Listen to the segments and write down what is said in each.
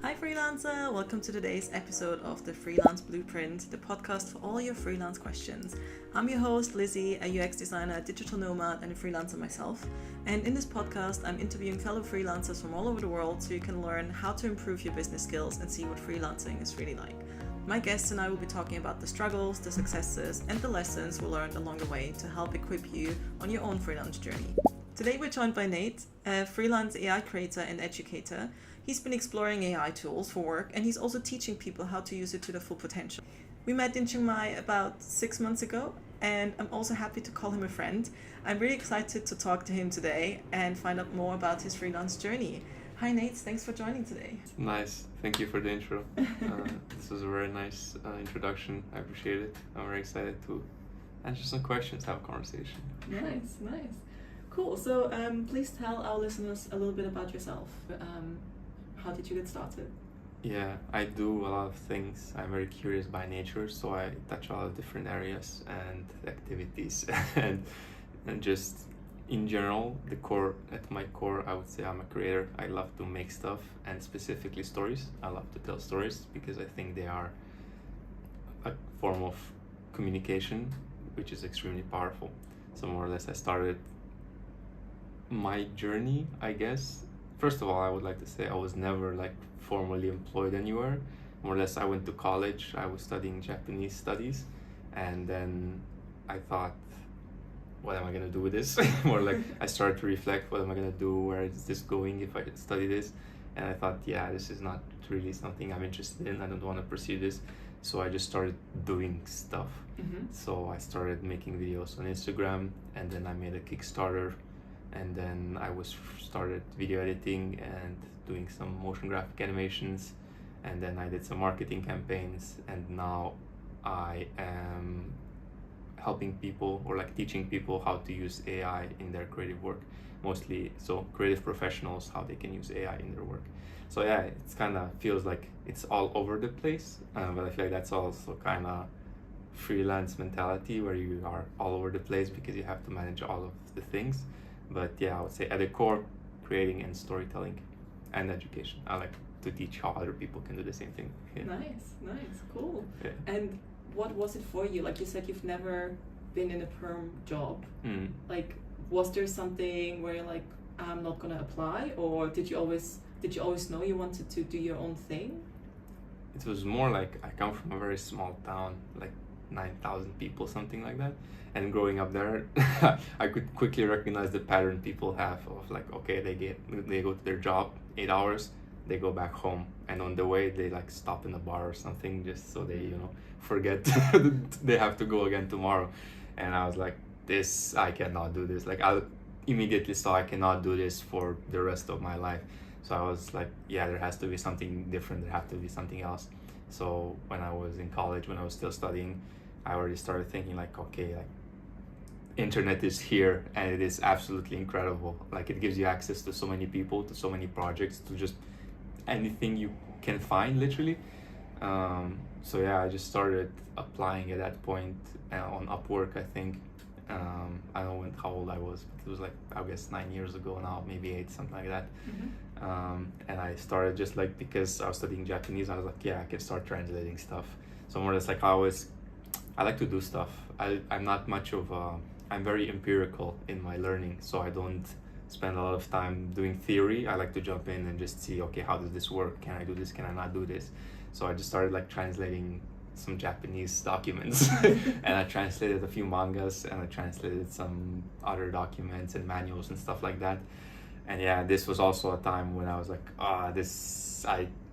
Hi Freelancer! Welcome to today's episode of the Freelance Blueprint, the podcast for all your freelance questions. I'm your host Lizzie, a UX designer, a digital nomad and a freelancer myself. And in this podcast I'm interviewing fellow freelancers from all over the world so you can learn how to improve your business skills and see what freelancing is really like. My guests and I will be talking about the struggles, the successes and the lessons we learned along the way to help equip you on your own freelance journey. Today we're joined by Nejc, a freelance AI creator and educator. He's been exploring AI tools for work and he's also teaching people how to use it to their full potential. We met in Chiang Mai about 6 months ago and I'm also happy to call him a friend. I'm really excited to talk to him today and find out more about his freelance journey. Hi Nejc, thanks for joining today. Nice, thank you for the intro. This was a very nice introduction, I appreciate it. I'm very excited to answer some questions, have a conversation. Nice. Cool, so please tell our listeners a little bit about yourself. How did you get started? Yeah, I do a lot of things. I'm very curious by nature, so I touch a lot of different areas and activities and just in general, at my core, I would say I'm a creator. I love to make stuff and specifically stories. I love to tell stories because I think they are a form of communication, which is extremely powerful. So more or less I started my journey, I guess. First of all, I would like to say I was never like formally employed anywhere. More or less I went to college, I was studying Japanese studies, and then I thought, what am I gonna do with this? More like I started to reflect, what am I gonna do? Where is this going if I study this? And I thought, yeah, this is not really something I'm interested in. I don't want to pursue this. So I just started doing stuff. So I started making videos on Instagram, and then I made a Kickstarter, and then I started video editing and doing some motion graphic animations, and then I did some marketing campaigns, and now I am helping people or like teaching people how to use AI in their creative work, mostly so creative professionals, how they can use AI in their work. So yeah, it's kind of feels like it's all over the place, but I feel like that's also kind of freelance mentality where you are all over the place because you have to manage all of the things. But yeah, I would say at the core, creating and storytelling and education. I like to teach how other people can do the same thing. Yeah. Nice, cool. Yeah. And what was it for you? Like you said, you've never been in a perm job. Like, was there something where you're like, I'm not gonna apply, or did you always know you wanted to do your own thing? It was more like I come from a very small town, like 9,000 people, something like that. And growing up there, I could quickly recognize the pattern people have of like, okay, they go to their job 8 hours, they go back home, and on the way they like stop in a bar or something just so they forget they have to go again tomorrow. And I was like, I cannot do this. Like I immediately saw I cannot do this for the rest of my life. So I was like, yeah, there has to be something different, there has to be something else. So when I was in college, when I was still studying, I already started thinking like, okay, like internet is here and it is absolutely incredible. Like it gives you access to so many people, to so many projects, to just anything you can find literally. So yeah, I just started applying at that point on Upwork, I think. I don't know how old I was, but it was like, I guess 9 years ago now, maybe 8, something like that. And I started just like, because I was studying Japanese, I was like, yeah, I can start translating stuff. So more or less like I like to do stuff. I'm not much of I'm very empirical in my learning, so I don't spend a lot of time doing theory. I like to jump in and just see, okay, how does this work? Can I do this? Can I not do this? So I just started like translating some Japanese documents and I translated a few mangas and I translated some other documents and manuals and stuff like that. And yeah, this was also a time when I was like, I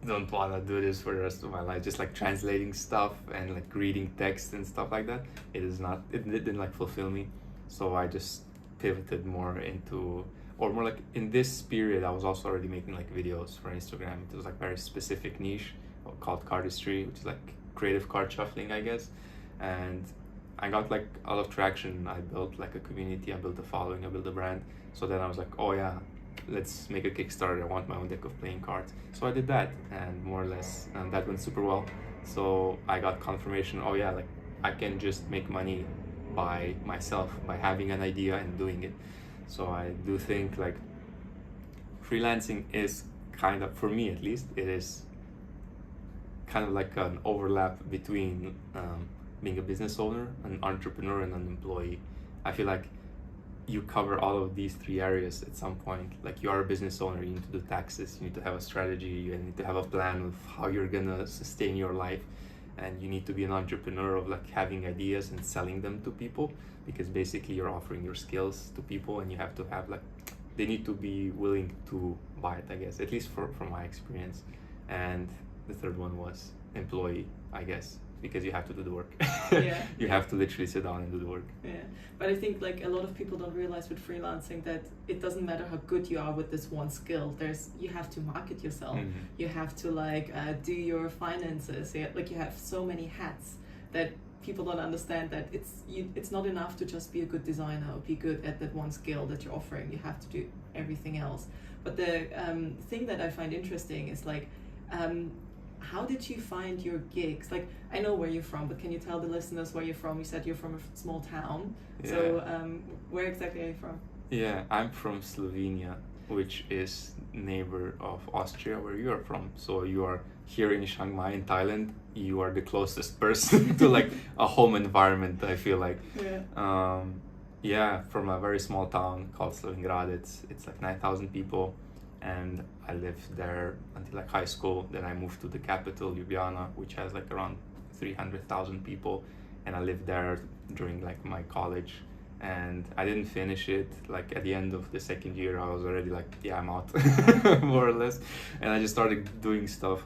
don't want to do this for the rest of my life, just like translating stuff and like reading text and stuff like that. It didn't like fulfill me. So I just pivoted more into, or more like in this period, I was also already making like videos for Instagram. It was like very specific niche called cardistry, which is like creative card shuffling, I guess. And I got like a lot of traction. I built like a community, I built a following, I built a brand. So then I was like, oh yeah, let's make a Kickstarter. I want my own deck of playing cards. So I did that, and more or less that went super well. So I got confirmation, oh yeah, like I can just make money by myself, by having an idea and doing it. So I do think like freelancing is kind of, for me at least, it is kind of like an overlap between being a business owner, an entrepreneur, and an employee. I feel like you cover all of these three areas at some point. Like, you are a business owner, you need to do taxes, you need to have a strategy, you need to have a plan of how you're gonna sustain your life, and you need to be an entrepreneur of like having ideas and selling them to people, because basically you're offering your skills to people, and you have to have like, they need to be willing to buy it, I guess, at least from my experience. And the third one was employee, I guess, because you have to do the work. Yeah. You have to literally sit down and do the work. Yeah, but I think like a lot of people don't realize with freelancing that it doesn't matter how good you are with this one skill. You have to market yourself. Mhm. You have to like do your finances. Like, you have so many hats that people don't understand, that it's not enough to just be a good designer or be good at that one skill that you're offering. You have to do everything else. But the thing that I find interesting is like, how did you find your gigs? Like, I know where you're from, but can you tell the listeners where you're from? You said you're from a small town. Yeah. So where exactly are you from? Yeah, I'm from Slovenia, which is neighbor of Austria, where you are from. So you are here in Chiang Mai in Thailand. You are the closest person to like a home environment, I feel like. Yeah. Yeah, from a very small town called Stalingrad. It's like 9,000 people, and I lived there until like high school. Then I moved to the capital, Ljubljana, which has like around 300,000 people, and I lived there during like my college. And I didn't finish it. Like, at the end of the second year, I was already like, yeah, I'm out, more or less. And I just started doing stuff.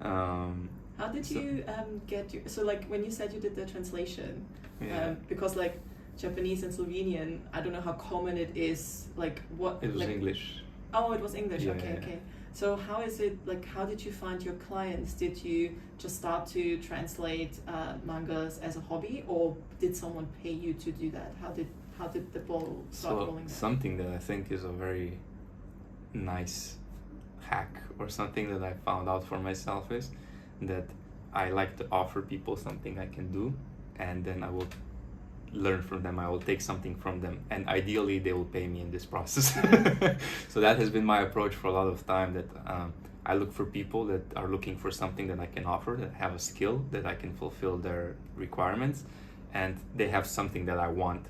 How did you get your... So like, when you said you did the translation, Yeah. because like Japanese and Slovenian, I don't know how common it is. Like, what... It was like, English. Oh, it was English. Yeah, Okay, yeah. okay. So how is it, like, how did you find your clients? Did you just start to translate mangas as a hobby, or did someone pay you to do that? How did the ball start rolling there? Something that I think is a very nice hack, or something that I found out for myself, is that I like to offer people something I can do, and then I will learn from them. I will take something from them, and ideally they will pay me in this process. So that has been my approach for a lot of time, that I look for people that are looking for something that I can offer, that have a skill that I can fulfill their requirements, and they have something that I want.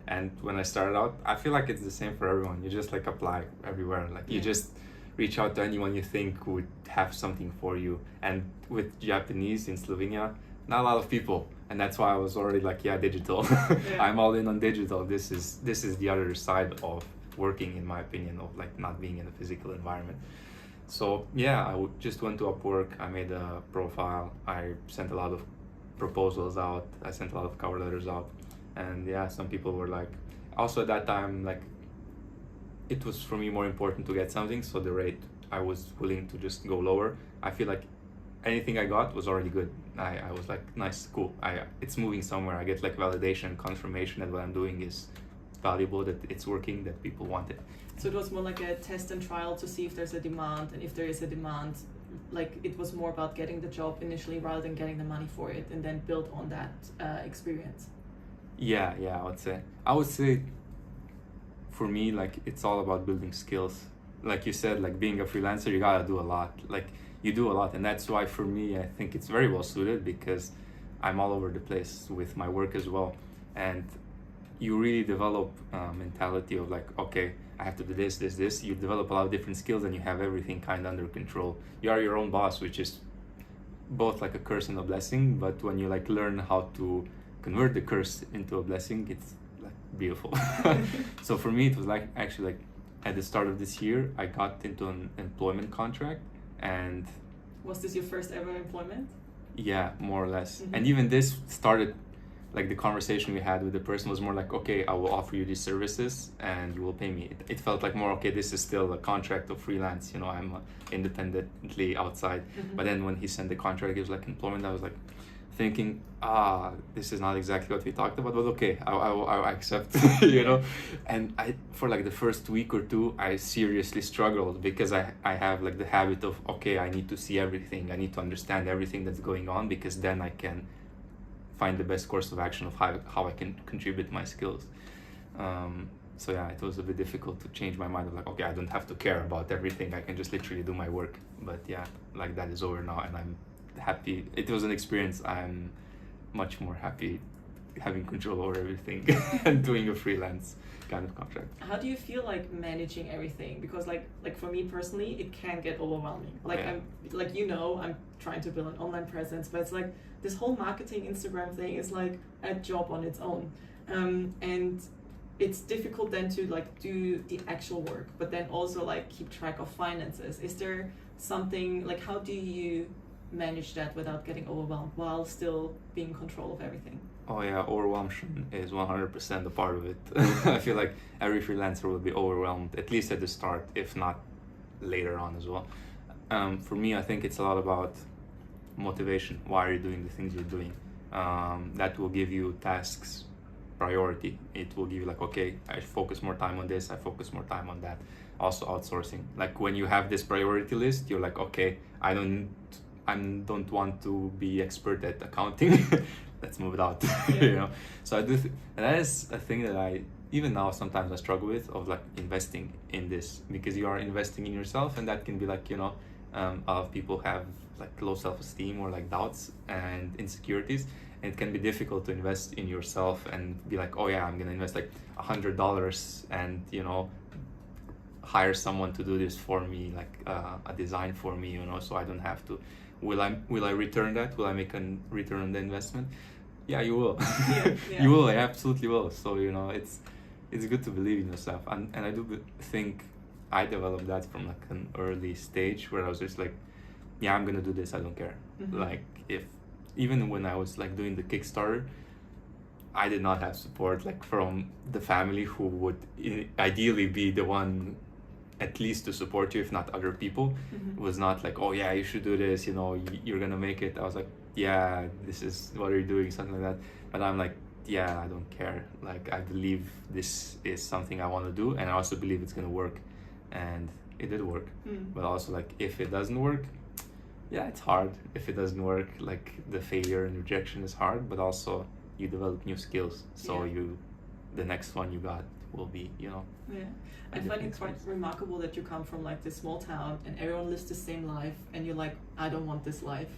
And when I started out, I feel like it's the same for everyone. You just like apply everywhere. Like, you just reach out to anyone you think would have something for you. And with Japanese in Slovenia, not a lot of people. And that's why I was already like, yeah, digital. Yeah. I'm all in on digital. This is the other side of working, in my opinion, of like not being in a physical environment. So yeah, just went to Upwork. I made a profile. I sent a lot of proposals out. I sent a lot of cover letters out. And yeah, some people were like, also at that time, like, it was for me more important to get something, so the rate, I was willing to just go lower. I feel like anything I got was already good. I was like, nice, cool. It's moving somewhere. I get like validation, confirmation that what I'm doing is valuable, that it's working, that people want it. So it was more like a test and trial to see if there's a demand, and if there is a demand, like, it was more about getting the job initially rather than getting the money for it, and then build on that experience. Yeah, I would say for me, like, it's all about building skills. Like you said, like, being a freelancer, you gotta do a lot. Like, you do a lot, and that's why for me, I think it's very well suited, because I'm all over the place with my work as well. And you really develop mentality of like, okay, I have to do this. You develop a lot of different skills, and you have everything kind of under control. You are your own boss, which is both like a curse and a blessing. But when you like learn how to convert the curse into a blessing, it's like beautiful. So for me, it was like, actually, like, at the start of this year, I got into an employment contract. And was this your first ever employment? Yeah, more or less. Mm-hmm. And even this started, like, the conversation we had with the person was more like, okay, I will offer you these services and you will pay me. It felt like more, okay, this is still a contract of freelance, you know, I'm independently outside. Mm-hmm. But then when he sent the contract, it was like employment. I was like thinking, this is not exactly what we talked about, but okay, I accept, you know. And for like the first week or two, I seriously struggled, because I have like the habit of, okay, I need to see everything, I need to understand everything that's going on, because then I can find the best course of action of how I can contribute my skills. So yeah, it was a bit difficult to change my mind of like, okay, I don't have to care about everything, I can just literally do my work. But yeah, like, that is over now, and I'm happy. It was an experience. I'm much more happy having control over everything and doing a freelance kind of contract. How do you feel like managing everything? Because like for me personally, it can get overwhelming. Like I'm I'm trying to build an online presence, but it's like this whole marketing Instagram thing is like a job on its own, and it's difficult then to like do the actual work, but then also like keep track of finances. Is there something like, how do you manage that without getting overwhelmed while still being in control of everything? Oh yeah, overwhelm is 100% a part of it. I feel like every freelancer will be overwhelmed, at least at the start, if not later on as well. For me, I think it's a lot about motivation. Why are you doing the things you're doing? That will give you tasks priority. It will give you like, okay, I focus more time on this, I focus more time on that. Also outsourcing. Like when you have this priority list, you're like, okay, I don't want to be expert at accounting. Let's move it out. Yeah. So I do and that is a thing that I even now sometimes I struggle with, of like investing in this, because you are investing in yourself, and that can be like, a lot of people have like low self-esteem or like doubts and insecurities, and it can be difficult to invest in yourself and be like, oh yeah, I'm gonna invest like $100 and hire someone to do this for me, like a design for me, so I don't have to. Will I return that? Will I make a return on the investment? Yeah, you will. Yeah. You will. I absolutely will. So it's good to believe in yourself, and I do think I developed that from like an early stage where I was just like, yeah, I'm gonna do this. I don't care. Mm-hmm. Like even when I was like doing the Kickstarter, I did not have support like from the family, who would ideally be the one at least to support you, if not other people. Mm-hmm. It was not like, oh yeah, you should do this, you're gonna make it. I was like, yeah, this is what you're doing, something like that. But I'm like, yeah, I don't care. Like, I believe this is something I want to do, and I also believe it's gonna work, and it did work. But also, like, if it doesn't work, yeah, it's hard. If it doesn't work, like, the failure and rejection is hard, but also you develop new skills, so the next one you got will be, Yeah, I find it quite remarkable that you come from like this small town and everyone lives the same life, and you're like, I don't want this life.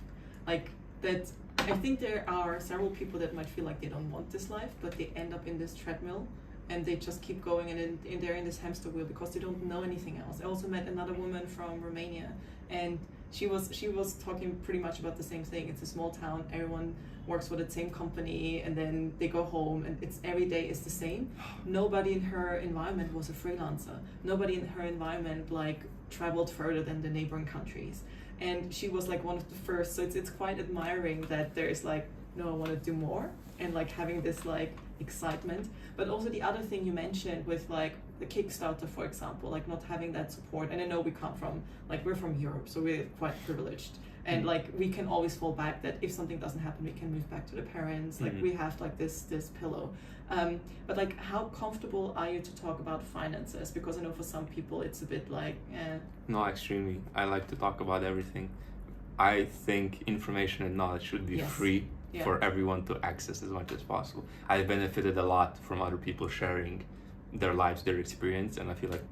Like that, I think there are several people that might feel like they don't want this life, but they end up in this treadmill and they just keep going, and they're in this hamster wheel because they don't know anything else. I also met another woman from Romania, and she was talking pretty much about the same thing. It's a small town, everyone works for the same company, and then they go home, and it's every day is the same. Nobody in her environment was a freelancer. Nobody in her environment like traveled further than the neighboring countries, and she was like one of the first. So it's quite admiring that there is like, no, I want to do more, and like having this like excitement. But also the other thing you mentioned with like the Kickstarter, for example, like not having that support. And I know we're from Europe, so we're quite privileged, and like we can always fall back that if something doesn't happen, we can move back to the parents. Like we have like this pillow. But like, how comfortable are you to talk about finances? Because I know for some people it's a bit like, No, extremely. I like to talk about everything. I think information and knowledge should be free for everyone to access as much as possible. I benefited a lot from other people sharing their lives, their experience, and I feel like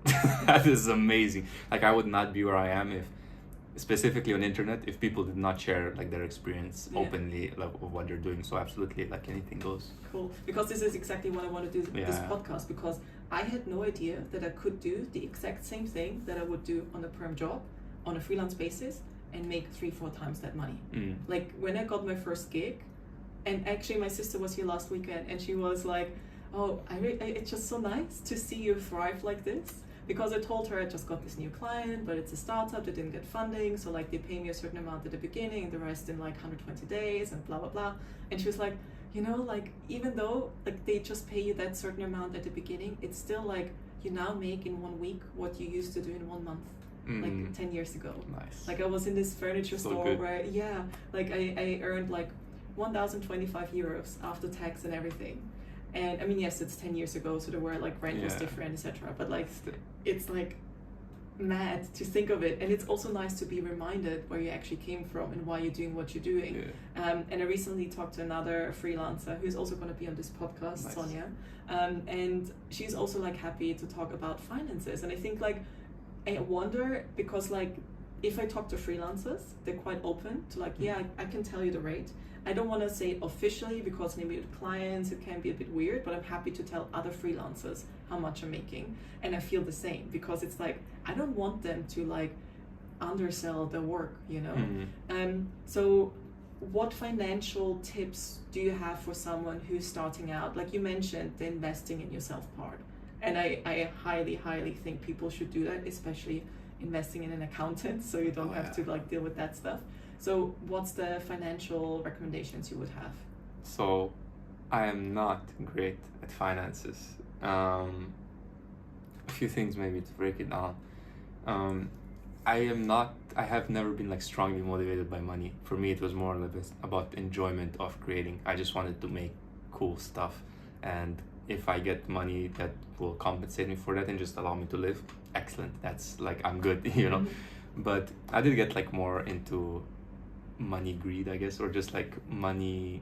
that is amazing. Like, I would not be where I am if, specifically on internet, if people did not share like their experience openly, like of what they're doing. So absolutely, like, anything goes. Cool. Because this is exactly what I want to do this podcast, because I had no idea that I could do the exact same thing that I would do on a perm job on a freelance basis and make 3-4 times that money. Like when I got my first gig, and actually my sister was here last weekend, and she was like, oh, it's just so nice to see you thrive like this. Because I told her I just got this new client, but it's a startup, they didn't get funding, so like they pay me a certain amount at the beginning and the rest in like 120 days and blah blah blah. And she was like, like even though like they just pay you that certain amount at the beginning, it's still like you now make in 1 week what you used to do in 1 month. Like 10 years ago. Nice. Like I was in this furniture store good. where like I earned like 1,025 euros after tax and everything. And I mean, yes, it's 10 years ago, so there were like rent was different, etc. But like it's like mad to think of it, and it's also nice to be reminded where you actually came from and why you're doing what you're doing. And I recently talked to another freelancer who's also going to be on this podcast, Sonia, and she's also like happy to talk about finances. And I think like I wonder, because like if I talk to freelancers, they're quite open to like, yeah, I can tell you the rate. I don't want to say it officially because maybe with clients it can be a bit weird, but I'm happy to tell other freelancers how much I'm making. And I feel the same because it's like, I don't want them to like undersell their work, you know? So what financial tips do you have for someone who's starting out? Like you mentioned, the investing in yourself part. And I highly, highly think people should do that, especially investing in an accountant, so you don't have to like deal with that stuff. So what's the financial recommendations you would have? So I am not great at finances. A few things maybe to break it down. I have never been like strongly motivated by money. For me, it was more or less about enjoyment of creating. I just wanted to make cool stuff. And if I get money that will compensate me for that and just allow me to live, excellent. That's like, I'm good, you know? But I did get like more into money greed, I guess, or just like money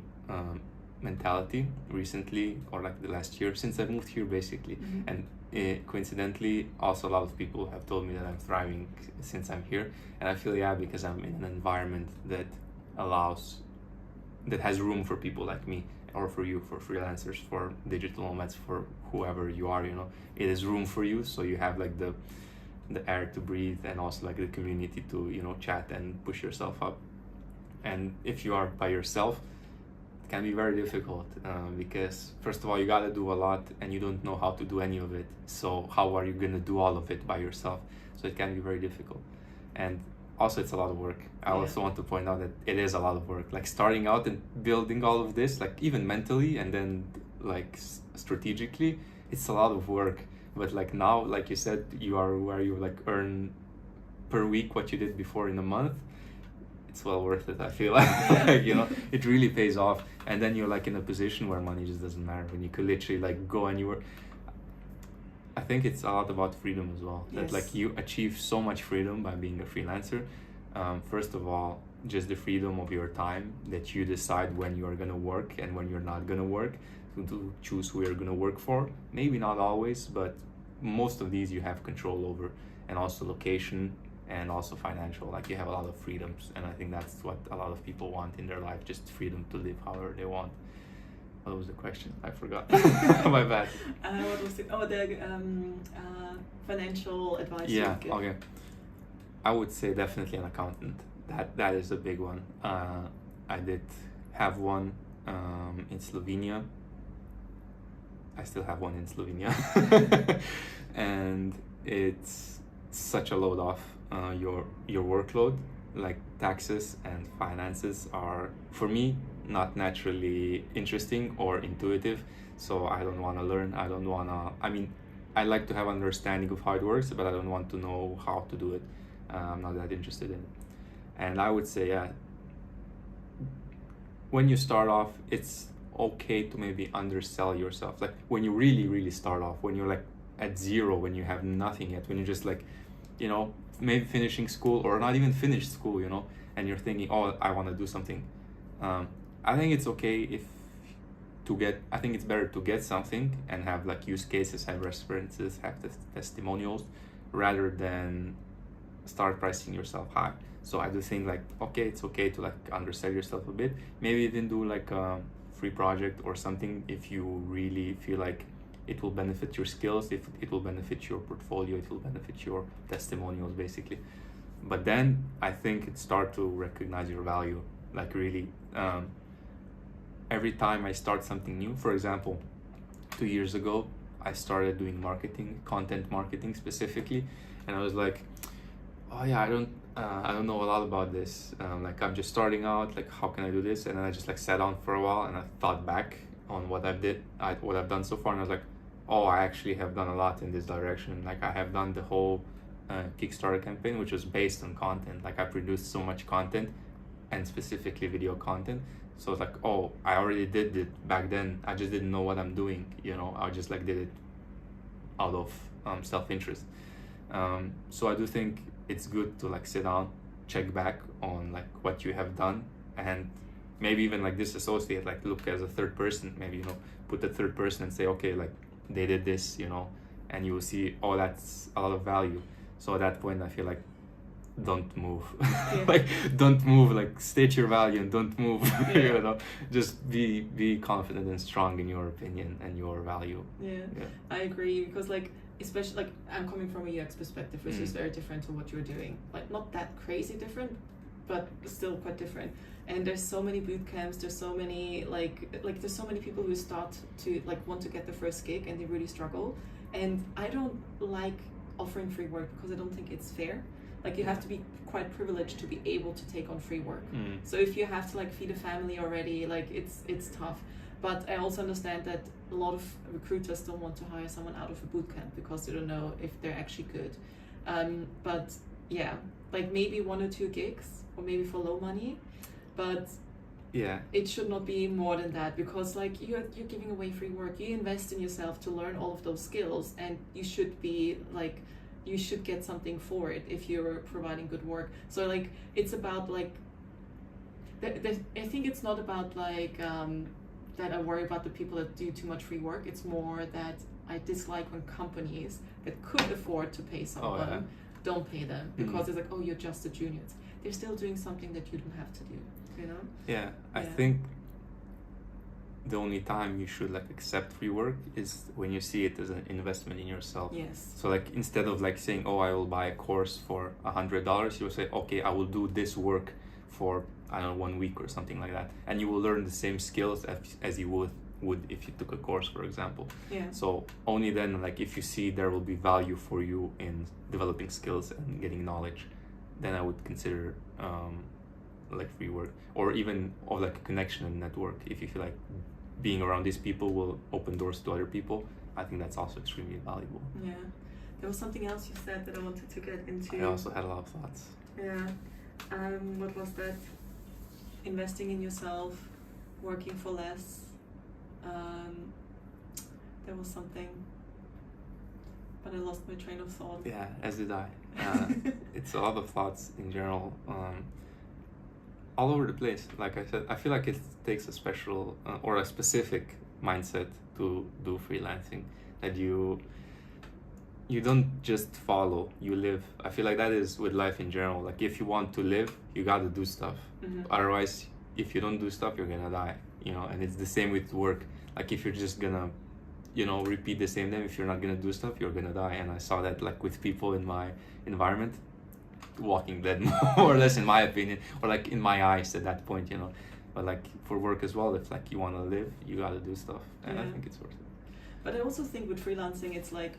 mentality recently, or like the last year since I moved here basically. And coincidentally, also a lot of people have told me that I'm thriving since I'm here, and I feel because I'm in an environment that has room for people like me, or for you, for freelancers, for digital nomads, for whoever you are, you know. It is room for you, so you have like the air to breathe, and also like the community to, you know, chat and push yourself up. And if you are by yourself, it can be very difficult because first of all, you gotta do a lot and you don't know how to do any of it. So how are you gonna do all of it by yourself? So it can be very difficult. And also it's a lot of work. I also want to point out that it is a lot of work. Like starting out and building all of this, like even mentally and then like strategically, it's a lot of work. But like now, like you said, you are where you like earn per week what you did before in a month. It's well worth it, I feel like, you know, it really pays off. And then you're like in a position where money just doesn't matter, when you could literally like go anywhere. I think it's a lot about freedom as well. That like you achieve so much freedom by being a freelancer. First of all, just the freedom of your time, that you decide when you are gonna work and when you're not gonna work, to choose who you're gonna work for. Maybe not always, but most of these you have control over. And also location, and also financial, like you have a lot of freedoms, and I think that's what a lot of people want in their life, just freedom to live however they want. What was the question? I forgot. My bad. What was it? Oh, the financial advice. Yeah, okay. I would say definitely an accountant. That is a big one. I did have one in Slovenia. I still have one in Slovenia. And it's such a load off your workload. Like taxes and finances are, for me, not naturally interesting or intuitive, so I don't want to learn. I mean, I like to have understanding of how it works, but I don't want to know how to do it. I'm not that interested in it. And I would say, when you start off, it's okay to maybe undersell yourself. Like when you really start off, when you're like at zero, when you have nothing yet, when you're just like, you know, maybe finishing school or not even finished school, you know, and you're thinking, oh, I want to do something. I think it's okay I think it's better to get something and have like use cases, have references, have testimonials, rather than start pricing yourself high. So I do think like, okay, it's okay to like undersell yourself a bit, maybe even do like a free project or something if you really feel like it will benefit your skills, if it will benefit your portfolio, it will benefit your testimonials basically. But then I think it start to recognize your value. Like really, every time I start something new, for example, 2 years ago, I started doing marketing, content marketing specifically, and I was like, oh yeah, I don't know a lot about this. Like I'm just starting out. Like how can I do this? And then I just like sat down for a while and I thought back on what I've done so far, and I was like, oh, I actually have done a lot in this direction. Like I have done the whole Kickstarter campaign, which was based on content. Like I produced so much content, and specifically video content. So it's like, oh, I already did it back then. I just didn't know what I'm doing. You know, I just like did it out of self-interest. So I do think it's good to like sit down, check back on like what you have done, and maybe even like disassociate, like look as a third person, maybe, you know, put the third person and say, okay, like they did this, you know, and you will see, oh, that's a lot of value. So at that point, I feel like don't move. Yeah. Like, don't move, like, state your value and don't move. Yeah. You know, just be confident and strong in your opinion and your value. Yeah, I agree, because like, especially like, I'm coming from a UX perspective, which is very different to what you're doing. Like, not that crazy different, but still quite different. And there's so many boot camps, there's so many like there's so many people who start to like want to get the first gig and they really struggle. And I don't like offering free work because I don't think it's fair. Like, you have to be quite privileged to be able to take on free work. So if you have to like feed a family already, like it's tough. But I also understand that a lot of recruiters don't want to hire someone out of a boot camp because they don't know if they're actually good. But yeah, like maybe 1 or 2 gigs, or maybe for low money, but Yeah. it should not be more than that, because like you're giving away free work. You invest in yourself to learn all of those skills, and you should be like, you should get something for it if you're providing good work. So like, it's about like, I think it's not about like that I worry about the people that do too much free work. It's more that I dislike when companies that could afford to pay someone don't pay them, because it's like, oh, you're just a junior. They're still doing something that you don't have to do, you know? Yeah, I think the only time you should like accept free work is when you see it as an investment in yourself. Yes. So like, instead of like saying, oh, I will buy a course for $100, you will say, okay, I will do this work for, I don't know, 1 week or something like that, and you will learn the same skills as you would if you took a course, for example. Yeah. So only then, like, if you see there will be value for you in developing skills and getting knowledge, then I would consider like free work, or even of like a connection and network. If you feel like being around these people will open doors to other people, I think that's also extremely valuable. Yeah. There was something else you said that I wanted to get into. I also had a lot of thoughts. Yeah. What was that? Investing in yourself, working for less. There was something, but I lost my train of thought. Yeah, as did I. It's a lot of thoughts in general, all over the place. Like I said, I feel like it takes a special or a specific mindset to do freelancing, that you don't just follow, you live. I feel like that is with life in general. Like, if you want to live, you got to do stuff. Otherwise, if you don't do stuff, you're gonna die, you know. And it's the same with work. Like, if you're just gonna, you know, repeat the same thing, if you're not gonna do stuff, you're gonna die. And I saw that like with people in my environment, walking dead, more or less, in my opinion, or like in my eyes at that point, you know. But like for work as well, if like you want to live, you gotta do stuff, and I think it's worth it. But I also think with freelancing, it's like,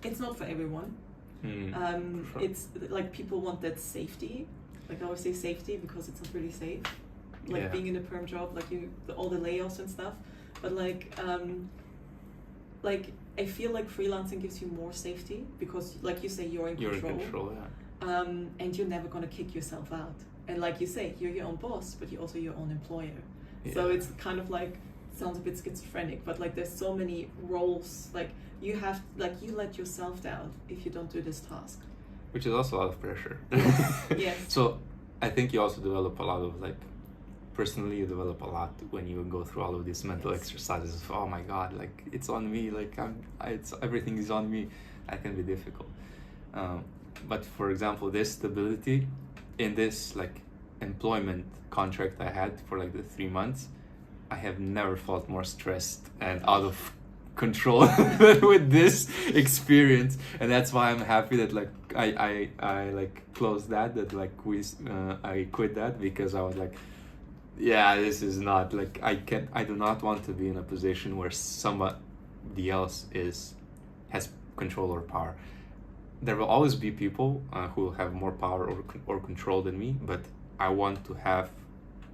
it's not for everyone. Sure. It's like, people want that safety. Like, I always say safety because it's not really safe. Like being in a perm job, like all the layoffs and stuff. But like I feel like freelancing gives you more safety, because like you say, you're in control. You're in control, yeah. And you're never gonna kick yourself out. And like you say, you're your own boss, but you're also your own employer. Yeah. So it's kind of like, sounds a bit schizophrenic, but like there's so many roles. Like, you have, like, you let yourself down if you don't do this task. Which is also a lot of pressure. Yes. So I think you also develop a lot of like, personally, you develop a lot when you go through all of these mental exercises of, oh my god, like, it's on me, like it's everything is on me. That can be difficult. But for example, this stability in this like employment contract I had for like the 3 months, I have never felt more stressed and out of control with this experience. And that's why I'm happy that like I like closed that like I quit that, because I was like, yeah, this is not like, I do not want to be in a position where somebody else has control or power. There will always be people who will have more power or control than me, but I want to have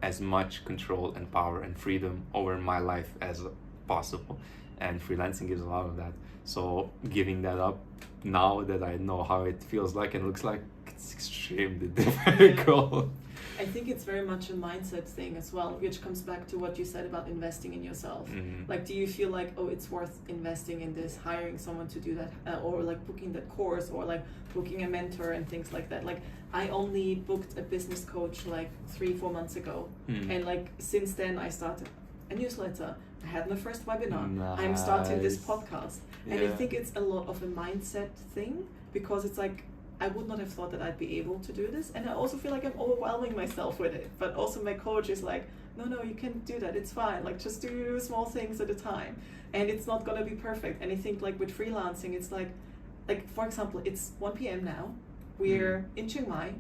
as much control and power and freedom over my life as possible. And freelancing gives a lot of that. So giving that up now that I know how it feels like and looks like, it's extremely difficult. I think it's very much a mindset thing as well, which comes back to what you said about investing in yourself. Like, do you feel like, oh, it's worth investing in this, hiring someone to do that, or like booking that course, or like booking a mentor and things like that? Like, I only booked a business coach like 3-4 months ago, and like since then I started a newsletter. I had my first webinar. Nice. I'm starting this podcast, and Yeah. I think it's a lot of a mindset thing, because it's like, I would not have thought that I'd be able to do this. And I also feel like I'm overwhelming myself with it. But also my coach is like, no, you can do that. It's fine. Like, just do small things at a time. And it's not going to be perfect. And I think like with freelancing, it's like, for example, it's 1 p.m. now. We're in Chiang Mai.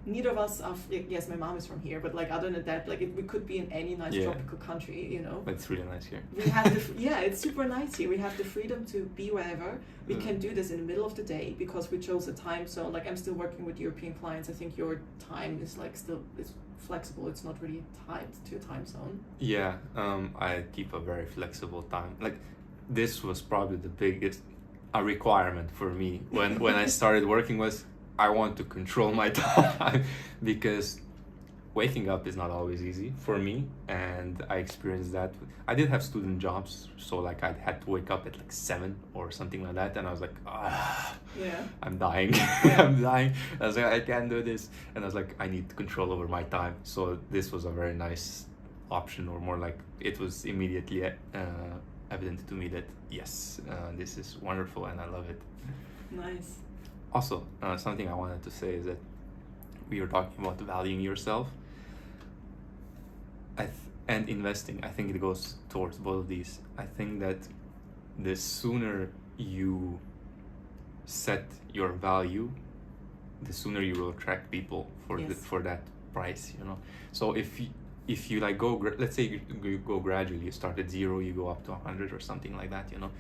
Neither of us are, yes, my mom is from here, but like other than that, like we could be in any nice tropical country, you know. It's really nice here. We have it's super nice here. We have the freedom to be wherever. We can do this in the middle of the day because we chose a time zone. Like I'm still working with European clients. I think your time is like still is flexible. It's not really tied to a time zone. Yeah, I keep a very flexible time. Like this was probably the biggest a requirement for me when I started working was I want to control my time because waking up is not always easy for me, and I experienced that. I did have student jobs, so like I had to wake up at like 7 or something like that, and I was like, I'm dying. I'm dying. I was like, I can't do this, and I was like, I need control over my time. So this was a very nice option, or more like it was immediately evident to me that yes, this is wonderful and I love it. Nice. Also, something I wanted to say is that we were talking about valuing yourself and investing. I think it goes towards both of these. I think that the sooner you set your value, the sooner you will attract people for that price, you know. So if you like go, let's say you go gradually, you start at 0, you go up to 100 or something like that, you know.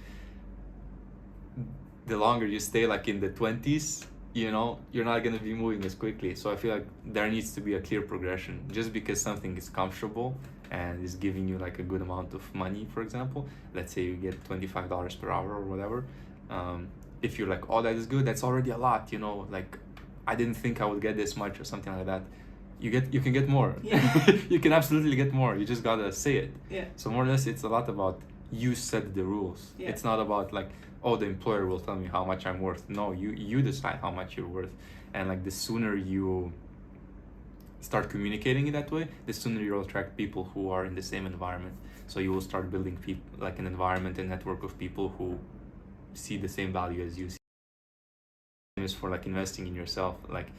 The longer you stay like in the 20s, you know, you're not going to be moving as quickly. So I feel like there needs to be a clear progression. Just because something is comfortable and is giving you like a good amount of money, for example, let's say you get $25 per hour or whatever, if you're like, oh, that is good, that's already a lot, you know, like I didn't think I would get this much or something like that. You can get more. You can absolutely get more. You just gotta say it. So more or less it's a lot about you set the rules. It's not about like, oh, the employer will tell me how much I'm worth. No, you decide how much you're worth. And like the sooner you start communicating it that way, the sooner you'll attract people who are in the same environment. So you will start building people like an environment, a network of people who see the same value as you see. Is for like investing in yourself, like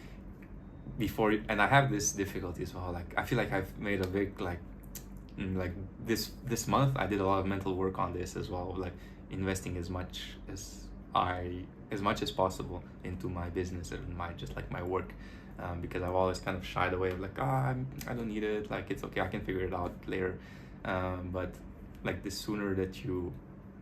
before, and I have this difficulty as well. Like I feel like I've made a big like this month I did a lot of mental work on this as well, like investing as much as possible into my business and my work, because I've always kind of shied away, like I don't need it, like it's okay, I can figure it out later, but like the sooner that you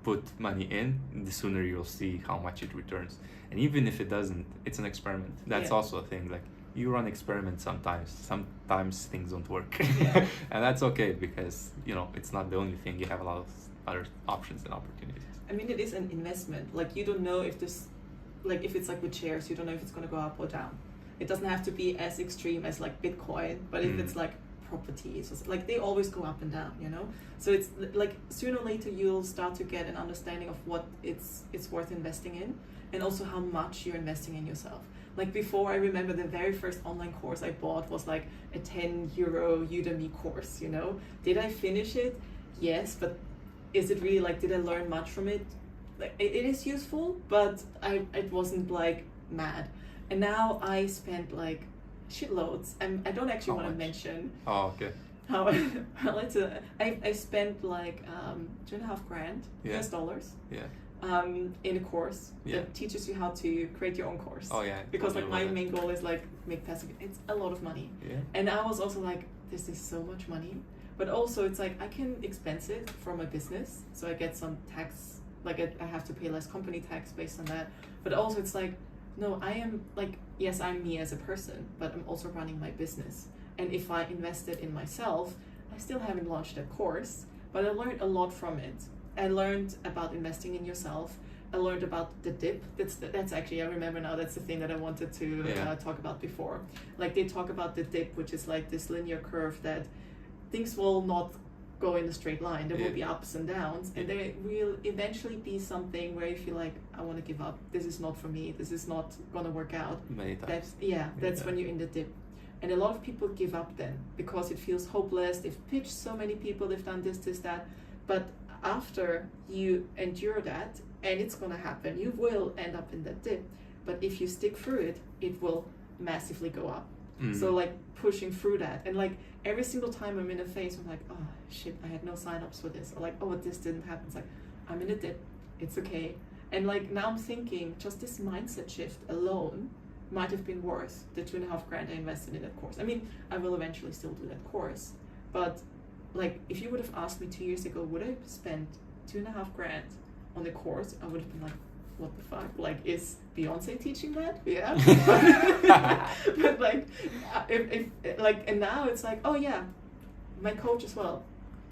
put money in, the sooner you'll see how much it returns. And even if it doesn't, it's an experiment. That's also a thing, like you run experiments sometimes things don't work. And that's okay, because you know it's not the only thing. You have a lot of other options and opportunities. I mean, it is an investment. Like you don't know if this, like if it's like with shares, you don't know if it's going to go up or down. It doesn't have to be as extreme as like Bitcoin, but if it's like properties, like they always go up and down, you know. So it's like sooner or later you'll start to get an understanding of what it's worth investing in, and also how much you're investing in yourself. Like before, I remember the very first online course I bought was like a €10 Udemy course, you know. Did I finish it? Yes, but is it really like, did I learn much from it? Like it is useful, but it wasn't like mad. And now I spent like shitloads, and I don't actually want to mention. Oh, okay. How well, I spent like $2,500 US dollars. In a course that teaches you how to create your own course. Oh yeah. Because like my main goal is like make passive. It's a lot of money. And I was also like, this is so much money. But also it's like I can expense it for my business, so I get some tax. Like I have to pay less company tax based on that. But also it's like, no, I am like, yes, I'm me as a person, but I'm also running my business. And if I invested in myself, I still haven't launched that course, but I learned a lot from it. I learned about investing in yourself. I learned about the dip. That's actually, I remember now, that's the thing that I wanted to talk about before. Like they talk about the dip, which is like this linear curve that things will not go in a straight line. There will be ups and downs, and there will eventually be something where you feel like, I want to give up. This is not for me. This is not gonna work out. Many times. That's when you're in the dip. And a lot of people give up then because it feels hopeless. They've pitched so many people, they've done this, that. But after you endure that, and it's gonna happen, you will end up in that dip. but if you stick through it, it will massively go up. Mm. So like pushing through that, and like every single time I'm in a phase, I'm like, oh shit, I had no signups for this, or like, oh, this didn't happen. It's like, I'm in a dip, it's okay. And like now I'm thinking, just this mindset shift alone might have been worth the $2,500 I invested in that course. I mean, I will eventually still do that course, but like if you would have asked me 2 years ago, would I spend $2,500 on the course, I would have been like, what the fuck? Like, is Beyonce teaching that? Yeah. But like, if like, and now it's like, oh yeah, my coach as well.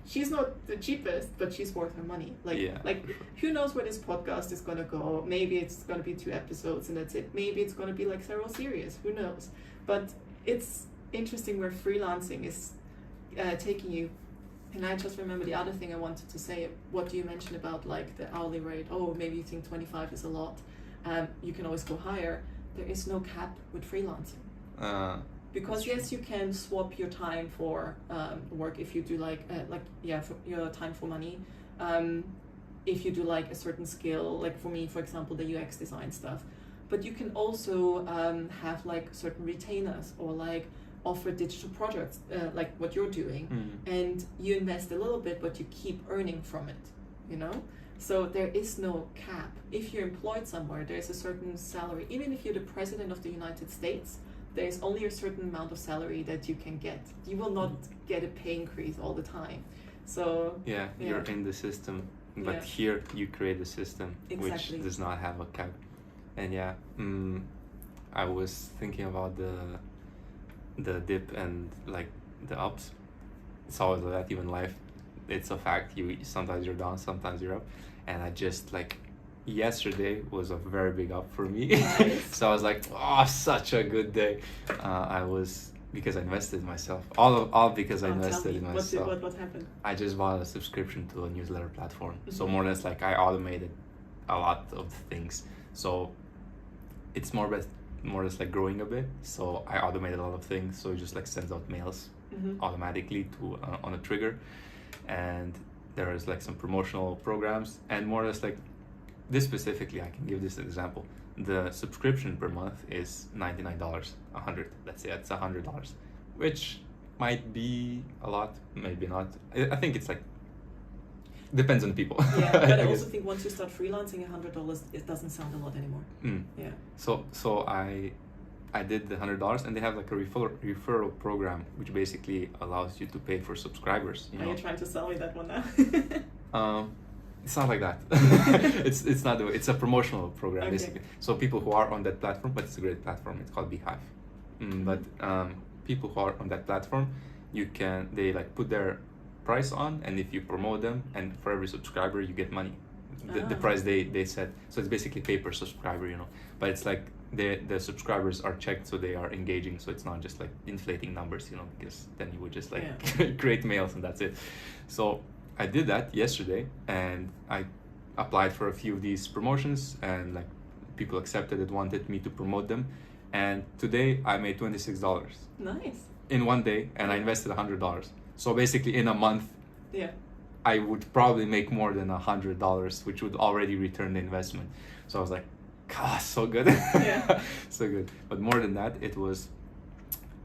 She's not the cheapest, but she's worth her money. Like, Yeah. like who knows where this podcast is gonna go? Maybe it's gonna be 2 episodes and that's it. Maybe it's gonna be like several series. Who knows? But it's interesting where freelancing is taking you. And I just remember the other thing I wanted to say, what you mentioned about like the hourly rate. Oh, maybe you think 25 is a lot. You can always go higher. There is no cap with freelancing. Because yes, you can swap your time for work if you do for your time for money. If you do like a certain skill, like for me, for example, the UX design stuff. But you can also have like certain retainers or like offer digital projects like what you're doing, and you invest a little bit but you keep earning from it, you know. So there is no cap. If you're employed somewhere, there's a certain salary. Even if you're the president of the United States, there's only a certain amount of salary that you can get. You will not get a pay increase all the time. So yeah, you're in the system, but here you create a system which does not have a cap. And I was thinking about the dip and like the ups. It's always like that, even life. It's a fact. You sometimes you're down, sometimes you're up. And I just like yesterday was a very big up for me. Nice. So I was like, oh, such a good day. Because I invested in myself. All because I invested in myself. What happened? I just bought a subscription to a newsletter platform. Mm-hmm. So more or less like I automated a lot of things. So it's more or less like growing a bit. So I automated a lot of things. So it just like sends out mails automatically to on a trigger. And there is like some promotional programs, and more or less like this specifically, I can give this example. The subscription per month is $99, $100. Let's say it's $100, which might be a lot, maybe not. I think it's like depends on people. Yeah, but I also think once you start freelancing, $100 it doesn't sound a lot anymore. Yeah. So I did the $100, and they have like a referral program, which basically allows you to pay for subscribers. Are you trying to sell me that one now? It's not like that. It's not. It's a promotional program basically. So people who are on that platform, but it's a great platform. It's called Beehive. But people who are on that platform, they like put their price on, and if you promote them, and for every subscriber you get money. The price they set. So it's basically pay per subscriber, you know. But it's like the subscribers are checked, so they are engaging. So it's not just like inflating numbers, you know, because then you would just like create mails and that's it. So I did that yesterday, and I applied for a few of these promotions, and like people accepted it, wanted me to promote them. And today I made $26. Nice. In one day, and I invested $100. So basically in a month, I would probably make more than $100, which would already return the investment. So I was like, God, so good. Yeah. So good. But more than that, it was,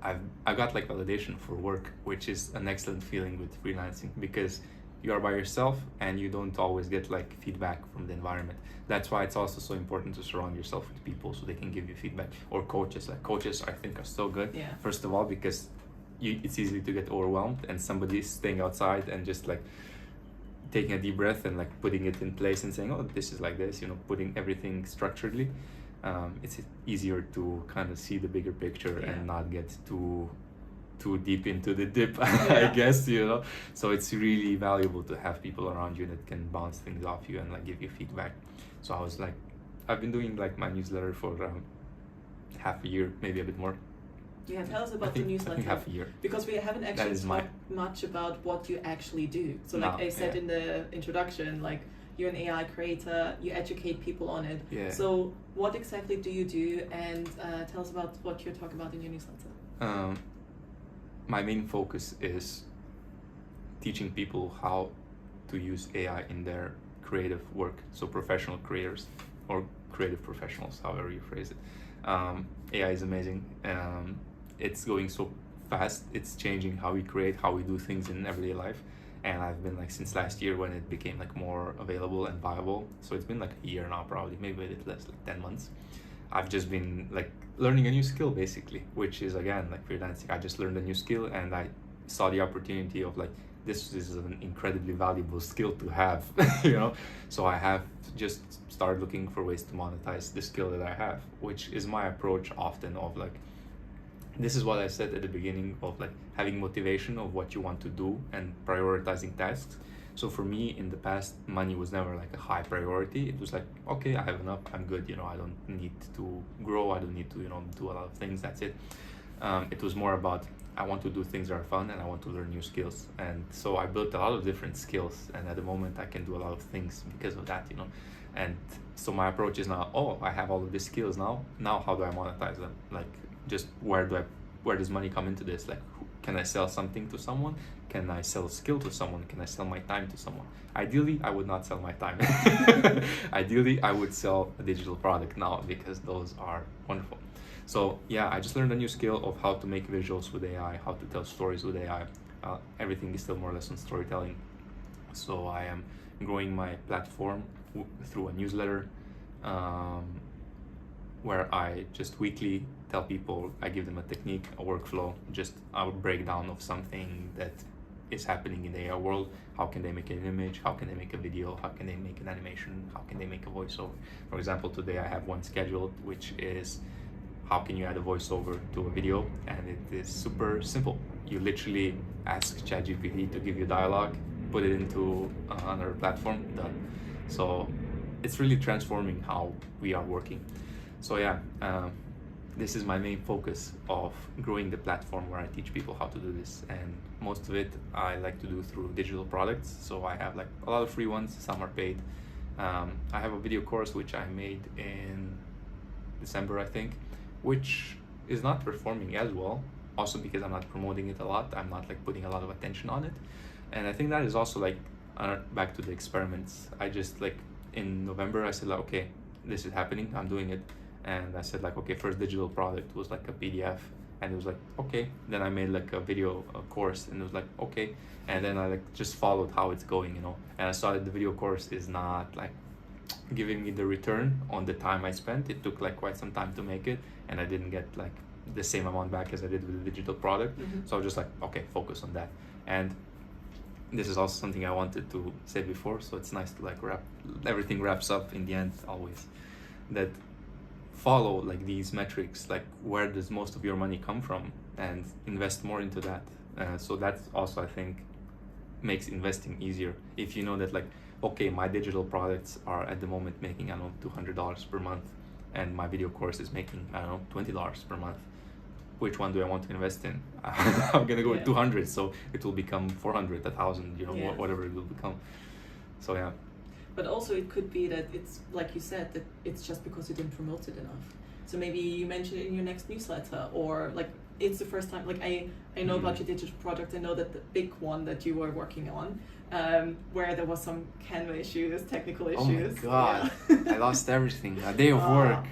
I got like validation for work, which is an excellent feeling with freelancing, because you are by yourself and you don't always get like feedback from the environment. That's why it's also so important to surround yourself with people so they can give you feedback. Or coaches. Like coaches, I think, are so good. Yeah. First of all, because it's easy to get overwhelmed, and somebody staying outside and just like taking a deep breath and like putting it in place and saying, oh, this is like this, you know, putting everything structuredly. It's easier to kind of see the bigger picture and not get too deep into the dip, I guess, you know. So it's really valuable to have people around you that can bounce things off you and like give you feedback. So I was like, I've been doing like my newsletter for half a year, maybe a bit more. Yeah, tell us about the newsletter. I think half a year. Because we haven't actually talked much about what you actually do. So like I said in the introduction, like you're an AI creator, you educate people on it. Yeah. So what exactly do you do, and tell us about what you're talking about in your newsletter. My main focus is teaching people how to use AI in their creative work. So professional creators or creative professionals, however you phrase it. AI is amazing. It's going so fast. It's changing how we create, how we do things in everyday life. And I've been like since last year when it became like more available and viable. So it's been like a year now, probably, maybe a little less, like 10 months. I've just been like learning a new skill basically, which is again like freelancing. I just learned a new skill and I saw the opportunity of like, this is an incredibly valuable skill to have, you know? So I have just started looking for ways to monetize the skill that I have, which is my approach often of like, this is what I said at the beginning of like having motivation of what you want to do and prioritizing tasks. So for me in the past, money was never like a high priority. It was like, okay, I have enough, I'm good, you know, I don't need to grow, I don't need to, you know, do a lot of things, that's it. It was more about, I want to do things that are fun and I want to learn new skills. And so I built a lot of different skills, and at the moment I can do a lot of things because of that, you know. And so my approach is now, oh, I have all of these skills now how do I monetize them? Like, just where does money come into this? Like, can I sell something to someone? Can I sell a skill to someone? Can I sell my time to someone? Ideally, I would not sell my time. Ideally, I would sell a digital product now, because those are wonderful. So yeah, I just learned a new skill of how to make visuals with AI, how to tell stories with AI. Everything is still more or less on storytelling. So I am growing my platform through a newsletter, where I just weekly tell people, I give them a technique, a workflow, just a breakdown of something that is happening in the AI world. How can they make an image? How can they make a video? How can they make an animation? How can they make a voiceover? For example, today I have one scheduled, which is how can you add a voiceover to a video? And it is super simple. You literally ask ChatGPT to give you dialogue, put it into another platform, done. So it's really transforming how we are working. So yeah, this is my main focus of growing the platform where I teach people how to do this, and most of it I like to do through digital products. So I have like a lot of free ones, some are paid. I have a video course which I made in December, I think, which is not performing as well, also because I'm not promoting it a lot. I'm not like putting a lot of attention on it, and I think that is also like back to the experiments. I just like in November I said like, okay, this is happening, I'm doing it. And I said like, okay, first digital product was like a PDF, and it was like, okay. Then I made like a video course, and it was like, okay. And then I like just followed how it's going, you know. And I saw that the video course is not like giving me the return on the time I spent. It took like quite some time to make it, and I didn't get like the same amount back as I did with the digital product. So I was just like, okay, focus on that. And this is also something I wanted to say before, so it's nice to like everything wraps up in the end always, that follow like these metrics, like where does most of your money come from, and invest more into that. So that's also, I think, makes investing easier. If you know that like, okay, my digital products are at the moment making, I don't know, $200 per month, and my video course is making, I don't know, $20 per month. Which one do I want to invest in? I'm gonna go with 200, so it will become 400, 1,000, you know, whatever it will become. So yeah. But also it could be that it's, like you said, that it's just because you didn't promote it enough. So maybe you mention it in your next newsletter, or like it's the first time, like I know about your digital product. I know that the big one that you were working on, where there was some Canva issues, technical issues. Oh my god, I lost everything, a day of work.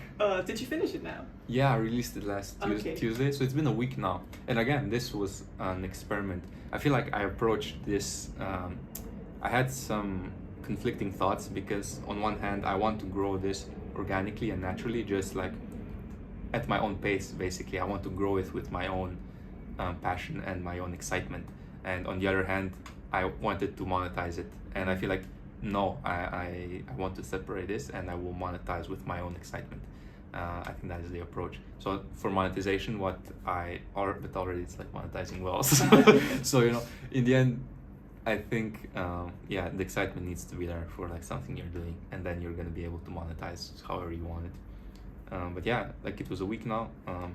Did you finish it now? Yeah, I released it last Tuesday, so it's been a week now. And again, this was an experiment. I feel like I approached this, I had some conflicting thoughts, because on one hand I want to grow this organically and naturally, just like at my own pace. Basically I want to grow it with my own passion and my own excitement, and on the other hand I wanted to monetize it, and I feel like no, I want to separate this, and I will monetize with my own excitement. I think that is the approach. So for monetization, but already it's like monetizing well. So you know, in the end I think, yeah, the excitement needs to be there for like something you're doing, and then you're gonna be able to monetize however you want it. But yeah, like it was a week now.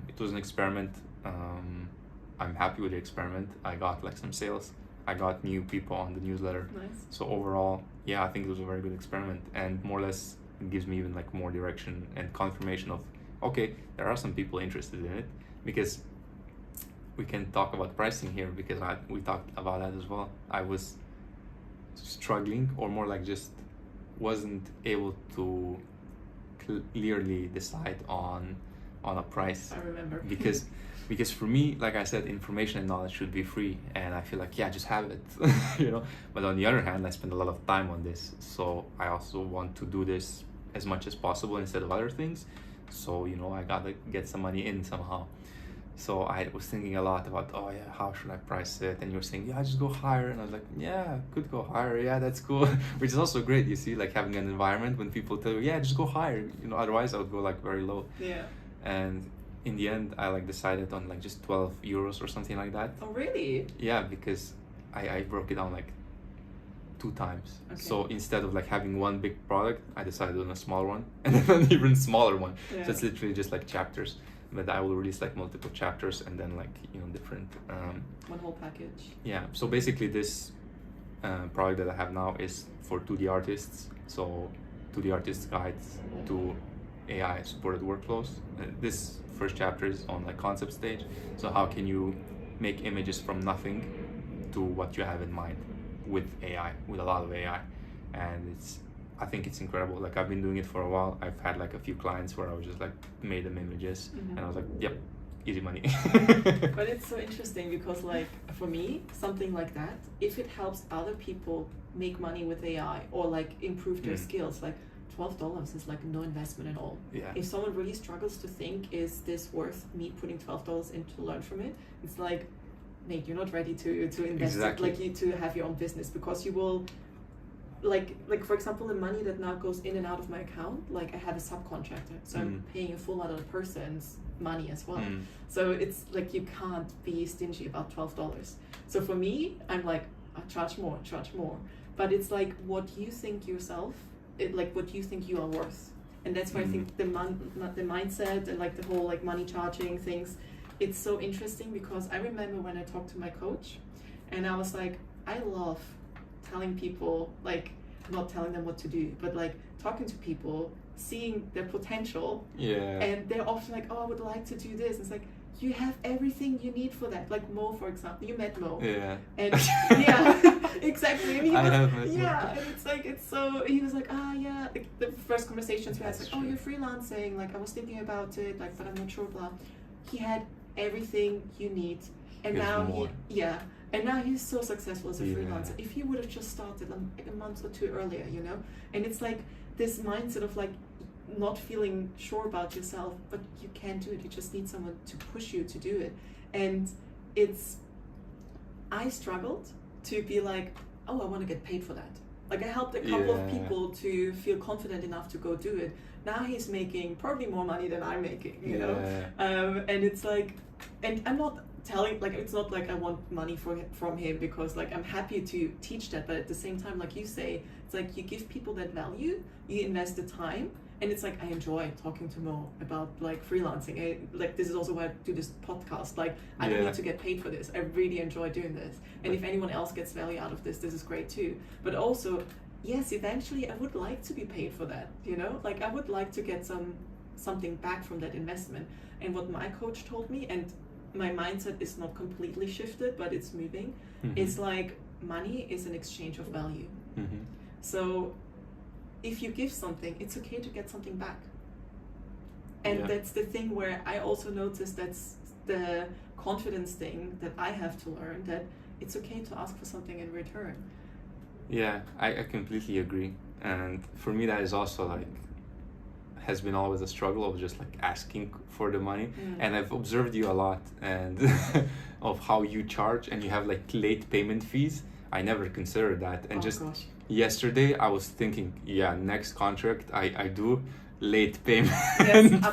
It was an experiment. I'm happy with the experiment. I got like some sales. I got new people on the newsletter. Nice. So overall, yeah, I think it was a very good experiment, and more or less it gives me even like more direction and confirmation of, okay, there are some people interested in it, because we can talk about pricing here, because we talked about that as well. I was struggling, or more like just wasn't able to clearly decide on a price. I remember. Because for me, like I said, information and knowledge should be free, and I feel like, yeah, just have it, you know. But on the other hand, I spend a lot of time on this, so I also want to do this as much as possible instead of other things. So, you know, I gotta get some money in somehow. So I was thinking a lot about, oh yeah, how should I price it? And you were saying, yeah, just go higher. And I was like, yeah, could go higher. Yeah, that's cool. Which is also great, you see, like having an environment when people tell you, yeah, just go higher. You know, otherwise I would go like very low. Yeah. And in the end, I like decided on like just 12 euros or something like that. Oh, really? Yeah, because I broke it down like 2 times. Okay. So instead of like having one big product, I decided on a small one and then an even smaller one. Yeah. So it's literally just like chapters. But I will release like multiple chapters and then like, you know, different one whole package. yeah. So basically this product that I have now is for 2D artists. So 2D artists guides to AI supported workflows. This first chapter is on like concept stage. So how can you make images from nothing to what you have in mind with AI, with a lot of AI. And I think it's incredible. Like I've been doing it for a while. I've had like a few clients where I was just like made them images and I was like, yep, easy money. But it's so interesting because like for me, something like that, if it helps other people make money with AI or like improve their skills, like $12 is like no investment at all. Yeah. If someone really struggles to think, is this worth me putting $12 in to learn from it? It's like, Nate, you're not ready to invest Exactly. like you to have your own business, because you will like for example, the money that now goes in and out of my account, like I have a subcontractor, so I'm paying a full other person's money as well. So it's like you can't be stingy about $12. So for me, I'm like, I charge more. But it's like what you think yourself, like what you think you are worth. And that's why I think the mindset and like the whole like money charging things, it's so interesting, because I remember when I talked to my coach and I was like, I love telling people, like not telling them what to do, but like talking to people, seeing their potential. Yeah. And they're often like, oh, I would like to do this. It's like, you have everything you need for that. Like Mo, for example, you met Mo. Yeah. And yeah, exactly. And he was, have met Mo. yeah, and it's like, it's so, he was like, yeah, like the first conversations we had, like, oh, you're freelancing, like I was thinking about it, like, but I'm not sure, blah. He had everything you need, and Here's now more. and now he's so successful as a Yeah. freelancer. If he would have just started like a month or two earlier, you know. And it's like this mindset of like not feeling sure about yourself, but you can do it. You just need someone to push you to do it. And I struggled to be like, oh, I want to get paid for that. Like I helped a couple of people to feel confident enough to go do it. Now he's making probably more money than I'm making, you know. And it's like, and I'm not telling, like, it's not like I want money from him, because like I'm happy to teach that, but at the same time, like you say, it's like you give people that value, you invest the time, and it's like I enjoy talking to Mo about like freelancing. Like this is also why I do this podcast. Like I don't need to get paid for this. I really enjoy doing this, and if anyone else gets value out of this, this is great too. But also, yes, eventually I would like to be paid for that, you know. Like I would like to get something back from that investment. And what my coach told me, and my mindset is not completely shifted, but it's moving. It's like money is an exchange of value. So if you give something, it's okay to get something back. And that's the thing where I also noticed that's the confidence thing that I have to learn, that it's okay to ask for something in return. Yeah, I completely agree. And for me, that is also like, has been always a struggle of just like asking for the money. And I've observed you a lot and of how you charge, and you have like late payment fees. I never considered that. And yesterday I was thinking, next contract I do late payment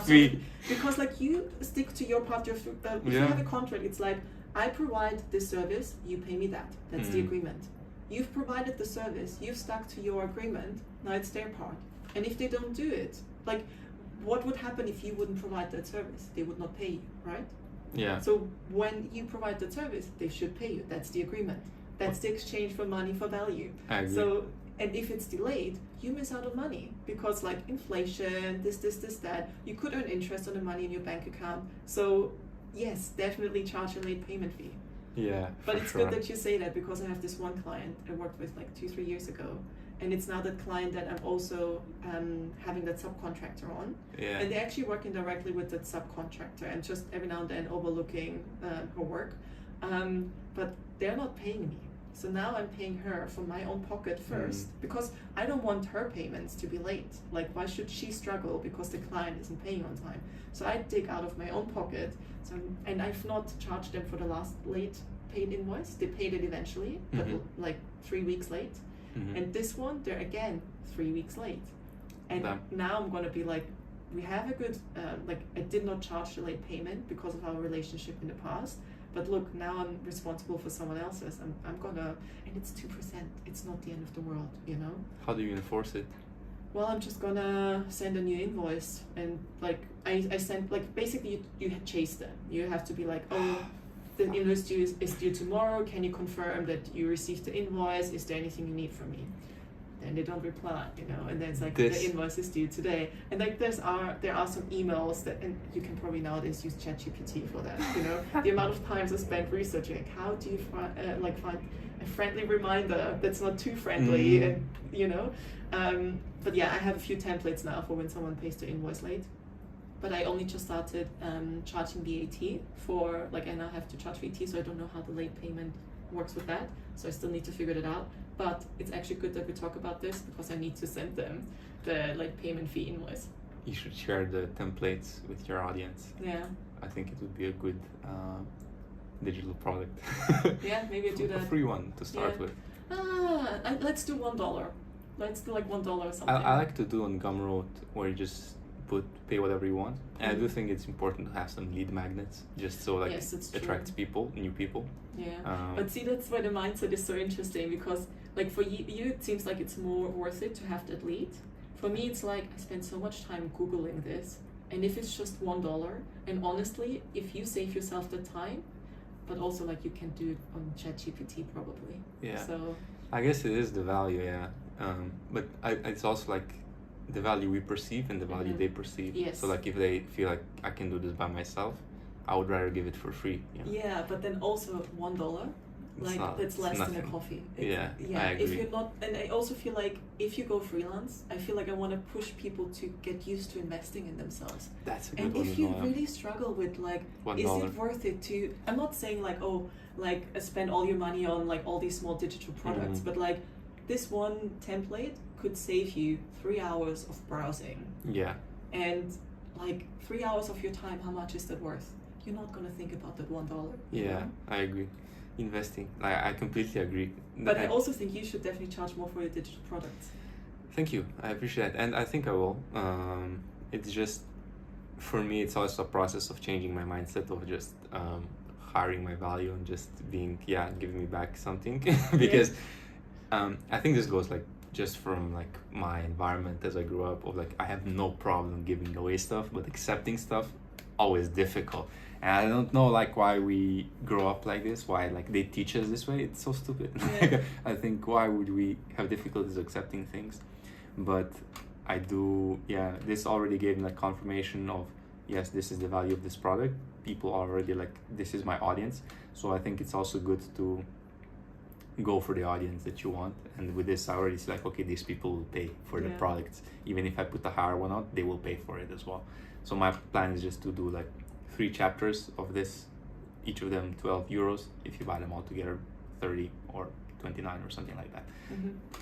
fee. Because like you stick to your part, if you have a contract, it's like, I provide this service, you pay me that. That's the agreement. You've provided the service, you've stuck to your agreement, now it's their part. And if they don't do it, like, what would happen if you wouldn't provide that service? They would not pay you, right? Yeah. So when you provide that service, they should pay you. That's the agreement. That's the exchange for money for value. I agree. So, and if it's delayed, you miss out on money, because like inflation, this, that, you could earn interest on the money in your bank account. So yes, definitely charge a late payment fee. Yeah. But it's good that you say that, because I have this one client I worked with like 2-3 years ago, and it's now that client that I'm also having that subcontractor on. Yeah. And they're actually working directly with that subcontractor and just every now and then overlooking her work. But they're not paying me. So now I'm paying her from my own pocket first because I don't want her payments to be late. Like, why should she struggle because the client isn't paying on time? So I dig out of my own pocket. And I've not charged them for the last late paid invoice. They paid it eventually, but like 3 weeks late. And this one, they're again 3 weeks late. And now I'm going to be like, we have a good, I did not charge the late payment because of our relationship in the past. But look, now I'm responsible for someone else's. I'm gonna, and it's 2%. It's not the end of the world, you know? How do you enforce it? Well, I'm just gonna send a new invoice. And like, I sent, like, basically you chase them. You have to be like, oh, the invoice is due tomorrow. Can you confirm that you received the invoice? Is there anything you need from me? And they don't reply, you know, and then it's like the invoice is due today. And like there are some emails that, and you can probably nowadays use ChatGPT for that, you know. The amount of times I spent researching, like, how do you find a friendly reminder that's not too friendly, and you know. But yeah, I have a few templates now for when someone pays the invoice late. But I only just started charging VAT for, like, I now have to charge VAT, so I don't know how the late payment works with that. So I still need to figure it out. But it's actually good that we talk about this because I need to send them the like payment fee invoice. You should share the templates with your audience. Yeah. I think it would be a good digital product. Yeah, maybe I do that. A free one to start with. Let's do $1. Let's do like $1 or something. I like to do on Gumroad where you just pay whatever you want. And I do think it's important to have some lead magnets just so like yes, it attracts people, new people. Yeah. But see, that's why the mindset is so interesting because like for you it seems like it's more worth it to have that lead. For me it's like I spend so much time Googling this, and if it's just $1, and honestly if you save yourself the time, but also like you can do it on ChatGPT probably. Yeah. So I guess it is the value, yeah. But it's also like the value we perceive and the value they perceive. Yes. So like if they feel like I can do this by myself, I would rather give it for free. You know? Yeah, but then also $1, like that's less than a coffee. Yeah, I agree. If you're not, and I also feel like if you go freelance, I feel like I want to push people to get used to investing in themselves. That's a good and one. And if you really struggle with like, $1. Is it worth it to? I'm not saying like spend all your money on like all these small digital products, but like this one template could save you 3 hours of browsing. Yeah. And like 3 hours of your time, how much is that worth? You're not gonna think about that $1. Yeah, know? I agree. Investing, like I completely agree. But I also think you should definitely charge more for your digital products. Thank you, I appreciate that, and I think I will. It's just, for me, it's also a process of changing my mindset of just hiring my value and just being, giving me back something. Because I think this goes like just from like my environment as I grew up of like I have no problem giving away stuff, but accepting stuff always difficult. And I don't know like why we grow up like this, why like they teach us this way. It's so stupid. Yeah. I think why would we have difficulties accepting things? But I do, this already gave me like confirmation of yes, this is the value of this product. People already like, this is my audience. So I think it's also good to go for the audience that you want. And with this I already see like, okay, these people will pay for the products. Even if I put a higher one out, they will pay for it as well. So my plan is just to do like 3 chapters of this, each of them €12. If you buy them all together, 30 or 29 or something like that.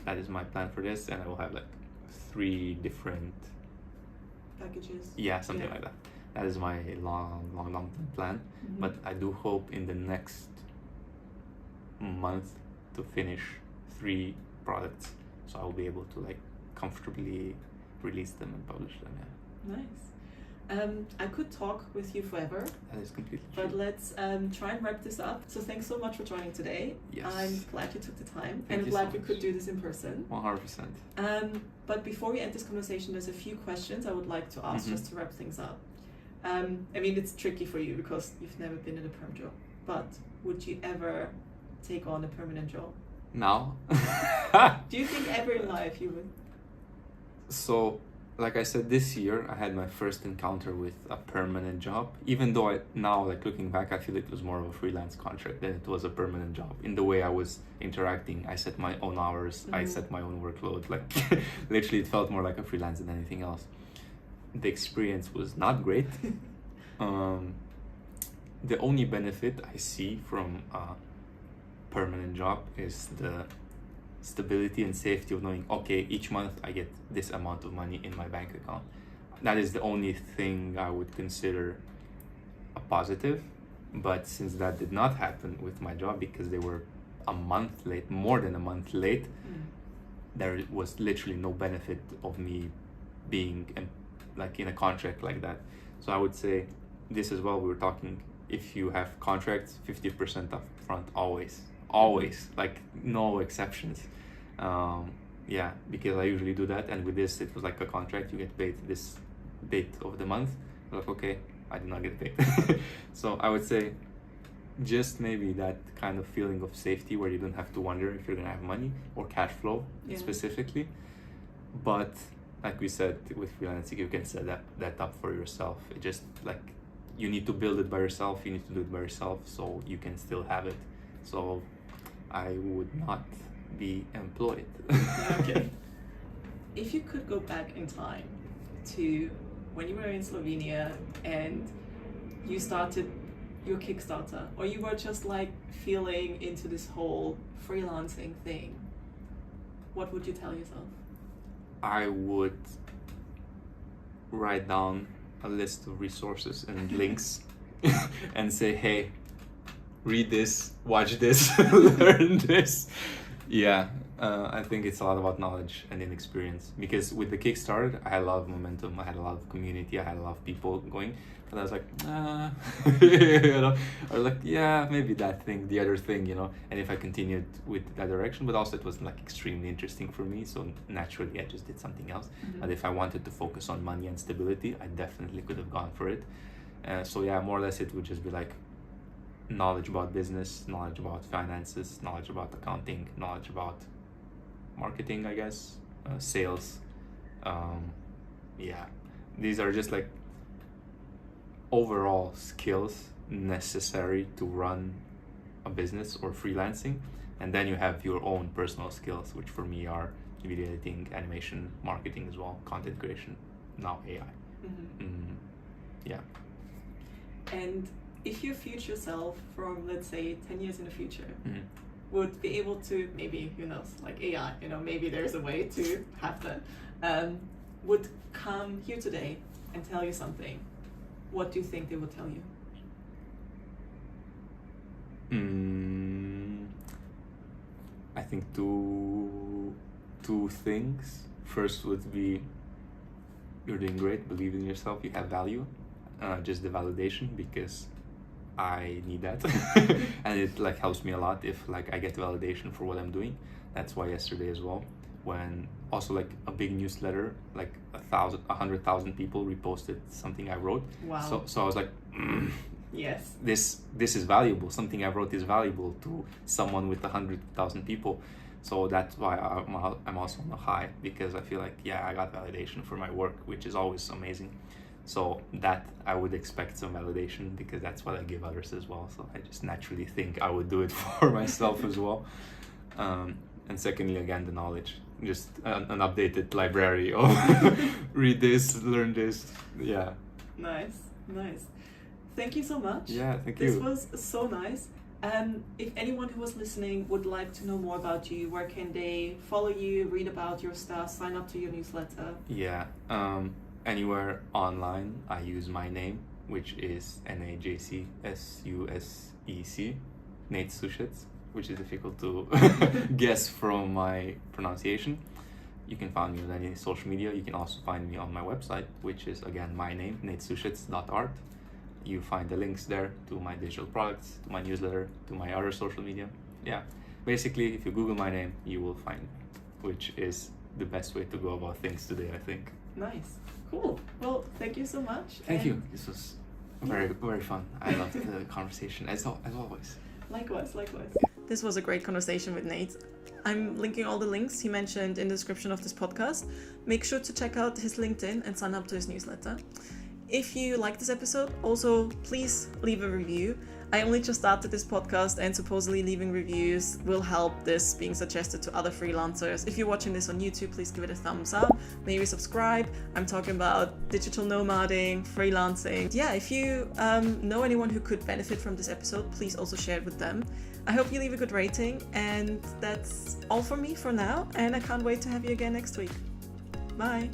That is my plan for this, and I will have like 3 different packages. Yeah, something like that. That is my long plan. But I do hope in the next month to finish 3 products, so I will be able to like comfortably release them and publish them. Nice. I could talk with you forever. That is completely true. But let's try and wrap this up. So thanks so much for joining today. Yes. I'm glad you took the time. Thank and you glad so we could do this in person. 100%. But before we end this conversation, there's a few questions I would like to ask just to wrap things up. I mean, it's tricky for you because you've never been in a perm job. But would you ever take on a permanent job? Now? Do you think ever in life you would? So like I said, this year I had my first encounter with a permanent job. Even though now, like looking back, I feel it was more of a freelance contract than it was a permanent job. In the way I was interacting, I set my own hours, I set my own workload. Like literally, it felt more like a freelance than anything else. The experience was not great. The only benefit I see from a permanent job is the stability and safety of knowing, okay, each month I get this amount of money in my bank account. That is the only thing I would consider a positive. But since that did not happen with my job because they were a month late, more than a month late, there was literally no benefit of me being like in a contract like that. So I would say this as well, we were talking, if you have contracts, 50% up front, always, like no exceptions. Yeah, because I usually do that, and with this it was like a contract, you get paid this date of the month. Like, okay, I did not get paid. So I would say just maybe that kind of feeling of safety where you don't have to wonder if you're gonna have money or cash flow specifically. But like we said, with freelancing, you can set that up for yourself. It just like you need to build it by yourself, you need to do it by yourself, so you can still have it. So I would not be employed. Okay. If you could go back in time to when you were in Slovenia and you started your Kickstarter, or you were just like feeling into this whole freelancing thing, what would you tell yourself? I would write down a list of resources and links and say, hey, read this, watch this, learn this. Yeah, I think it's a lot about knowledge and inexperience, because with the Kickstarter, I had a lot of momentum, I had a lot of community, I had a lot of people going, but I was like, you know, I was like, yeah, maybe that thing, the other thing, you know, and if I continued with that direction, but also it wasn't like extremely interesting for me, so naturally I just did something else. And if I wanted to focus on money and stability, I definitely could have gone for it. So yeah, more or less it would just be like knowledge about business, knowledge about finances, knowledge about accounting, knowledge about marketing, I guess, sales. Yeah, these are just like overall skills necessary to run a business or freelancing. And then you have your own personal skills, which for me are video editing, animation, marketing as well, content creation, now AI. Yeah. And if your future self from, let's say, 10 years in the future would be able to, maybe, who knows, like AI, you know, maybe there's a way to have that, would come here today and tell you something, what do you think they would tell you? I think two things. First would be, you're doing great, believe in yourself, you have value. Just the validation, because I need that. And it like helps me a lot if like I get validation for what I'm doing. That's why yesterday as well, when also like a big newsletter, like 100,000 people reposted something I wrote. Wow. So I was like, yes, this is valuable. Something I wrote is valuable to someone with 100,000 people. So that's why I'm also on a high, because I feel like, yeah, I got validation for my work, which is always amazing. So that I would expect some validation, because that's what I give others as well. So I just naturally think I would do it for myself as well. And secondly, again, the knowledge, just an updated library of read this, learn this. Yeah. Nice. Thank you so much. Yeah, thank you. This was so nice. If anyone who was listening would like to know more about you, where can they follow you, read about your stuff, sign up to your newsletter? Yeah. Anywhere online, I use my name, which is Nejc Susec, Nejc Susec, which is difficult to guess from my pronunciation. You can find me on any social media. You can also find me on my website, which is again my name, nejcsusec.art. You find the links there to my digital products, to my newsletter, to my other social media. Yeah, basically, if you Google my name, you will find me, which is the best way to go about things today, I think. Nice. Cool. Well, thank you so much. Thank you. This was very fun. I loved the conversation, as always. Likewise. This was a great conversation with Nejc. I'm linking all the links he mentioned in the description of this podcast. Make sure to check out his LinkedIn and sign up to his newsletter. If you like this episode, also please leave a review. I only just started this podcast, and supposedly leaving reviews will help this being suggested to other freelancers. If you're watching this on YouTube, please give it a thumbs up. Maybe subscribe. I'm talking about digital nomading, freelancing. Yeah, if you know anyone who could benefit from this episode, please also share it with them. I hope you leave a good rating, and that's all from me for now, and I can't wait to have you again next week. Bye.